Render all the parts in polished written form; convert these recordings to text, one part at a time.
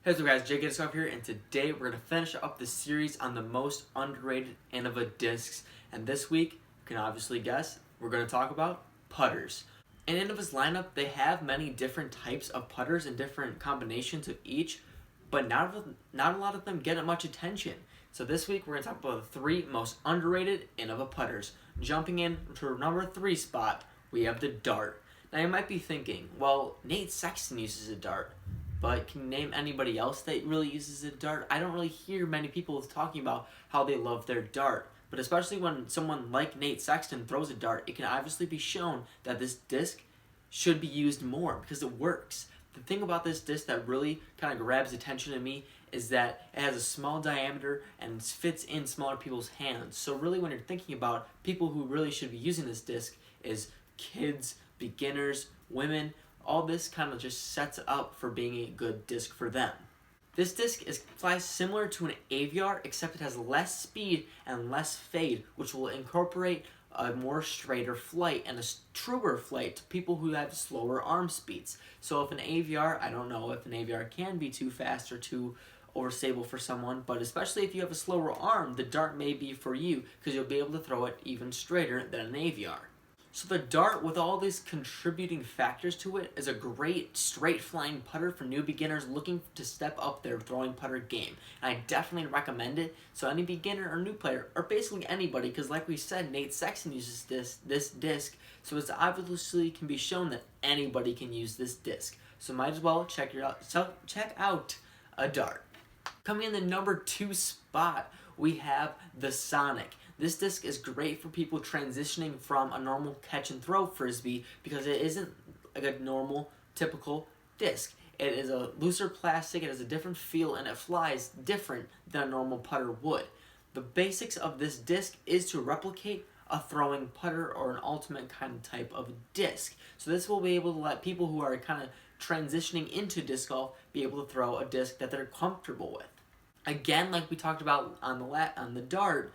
Hey, what's up guys, Jake Disc here, and today we're going to finish up the series on the most underrated Innova discs. And this week, you can obviously guess, we're going to talk about putters. In Innova's lineup, they have many different types of putters and different combinations of each, but not a lot of them get much attention. So this week, we're going to talk about the three most underrated Innova putters. Jumping in to number 3 spot, we have the dart. Now you might be thinking, well, Nate Sexton uses a dart. But can you name anybody else that really uses a dart? I don't really hear many people talking about how they love their dart. But especially when someone like Nate Sexton throws a dart, it can obviously be shown that this disc should be used more because it works. The thing about this disc that really kind of grabs attention to me is that it has a small diameter and fits in smaller people's hands. So really when you're thinking about people who really should be using this disc is kids, beginners, women. All this kind of just sets up for being a good disc for them. This disc flies similar to an aviar, except it has less speed and less fade, which will incorporate a more straighter flight and a truer flight to people who have slower arm speeds. So if an aviar, I don't know if an aviar can be too fast or too overstable for someone, but especially if you have a slower arm, the dart may be for you because you'll be able to throw it even straighter than an aviar. So the dart, with all these contributing factors to it, is a great straight flying putter for new beginners looking to step up their throwing putter game. And I definitely recommend it. So any beginner or new player, or basically anybody, because like we said, Nate Sexton uses this disc, so it's obviously can be shown that anybody can use this disc. So might as well check out a dart. Coming in the number 2 spot, we have the Sonic. This disc is great for people transitioning from a normal catch and throw frisbee because it isn't like a normal, typical disc. It is a looser plastic, it has a different feel, and it flies different than a normal putter would. The basics of this disc is to replicate a throwing putter or an ultimate kind of type of disc. So this will be able to let people who are kind of transitioning into disc golf be able to throw a disc that they're comfortable with. Again, like we talked about on the dart,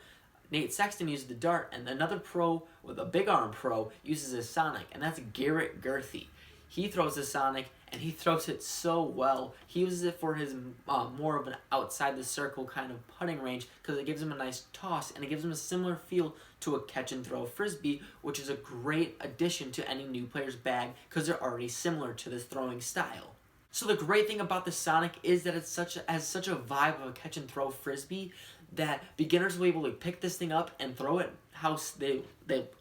Nate Sexton uses the dart, and another pro with a big arm pro uses a Sonic, and that's Garrett Gurthie. He throws the Sonic, and he throws it so well. He uses it for his more of an outside the circle kind of putting range because it gives him a nice toss, and it gives him a similar feel to a catch and throw frisbee, which is a great addition to any new player's bag because they're already similar to this throwing style. So the great thing about the Sonic is that it has such a vibe of a catch and throw frisbee that beginners will be able to pick this thing up and throw it how they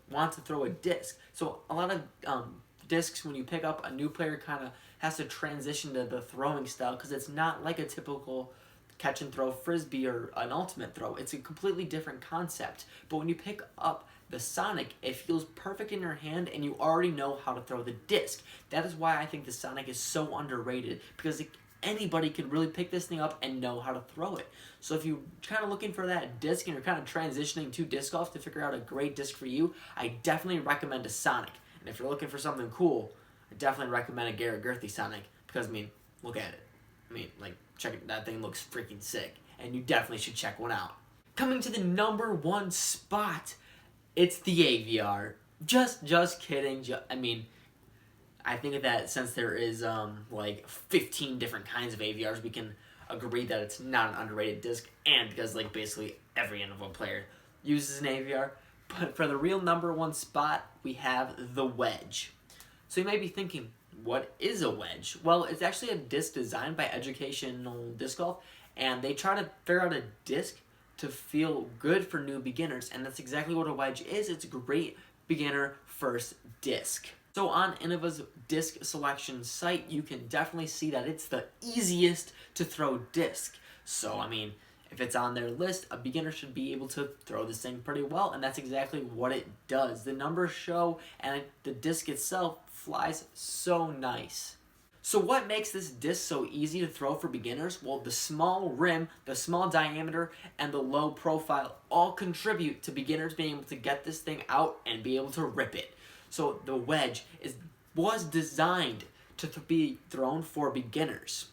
want to throw a disc. So a lot of discs, when you pick up, a new player kind of has to transition to the throwing style because it's not like a typical catch and throw frisbee or an ultimate throw. It's a completely different concept. But when you pick up the Sonic, it feels perfect in your hand and you already know how to throw the disc. That is why I think the Sonic is so underrated because anybody could really pick this thing up and know how to throw it. So if you're kind of looking for that disc and you're kind of transitioning to disc golf to figure out a great disc for you, I definitely recommend a Sonic. And if you're looking for something cool, I definitely recommend a Garrett Gurthie Sonic because, I mean, look at it. I mean, like, check it, that thing looks freaking sick. And you definitely should check one out. Coming to the number 1 spot, it's the aviar. Just kidding. I think that since there is like 15 different kinds of aviars, we can agree that it's not an underrated disc, and because like basically every Innova player uses an aviar. But for the real number 1 spot, we have the wedge. So you may be thinking, what is a wedge? Well, it's actually a disc designed by Educational Disc Golf, and they try to figure out a disc to feel good for new beginners, and that's exactly what a wedge is. It's a great beginner first disc. So on Innova's disc selection site, you can definitely see that it's the easiest to throw disc. So, I mean, if it's on their list, a beginner should be able to throw this thing pretty well, and that's exactly what it does. The numbers show, and the disc itself flies so nice. So what makes this disc so easy to throw for beginners? Well, the small rim, the small diameter, and the low profile all contribute to beginners being able to get this thing out and be able to rip it. So the wedge was designed to be thrown for beginners.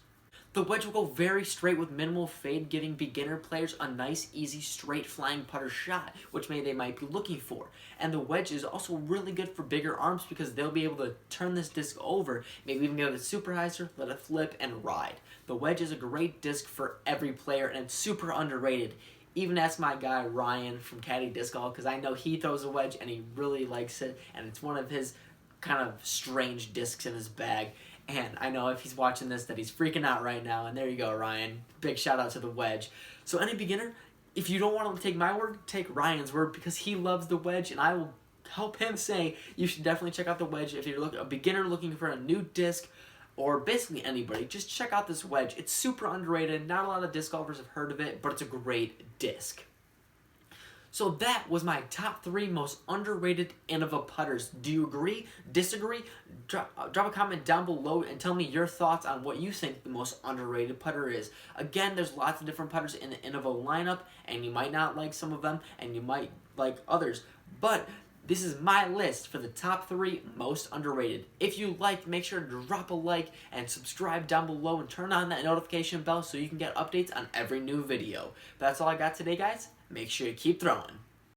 The wedge will go very straight with minimal fade, giving beginner players a nice, easy, straight flying putter shot, which they might be looking for. And the wedge is also really good for bigger arms because they'll be able to turn this disc over, maybe even get a super hyzer, let it flip, and ride. The wedge is a great disc for every player, and it's super underrated. Even ask my guy Ryan from Caddy Disc Golf, because I know he throws a wedge and he really likes it, and it's one of his kind of strange discs in his bag. And I know if he's watching this that he's freaking out right now. And there you go, Ryan. Big shout out to the wedge. So any beginner, if you don't want to take my word, take Ryan's word, because he loves the wedge, and I will help him say you should definitely check out the wedge. If you're a beginner looking for a new disc, or basically anybody, just check out this wedge. It's super underrated. Not a lot of disc golfers have heard of it, but it's a great disc. So that was my top 3 most underrated Innova putters. Do you agree? Disagree? Drop a comment down below and tell me your thoughts on what you think the most underrated putter is. Again, there's lots of different putters in the Innova lineup, and you might not like some of them, and you might like others. But this is my list for the top 3 most underrated. If you liked, make sure to drop a like and subscribe down below and turn on that notification bell so you can get updates on every new video. But that's all I got today, guys. Make sure you keep throwing.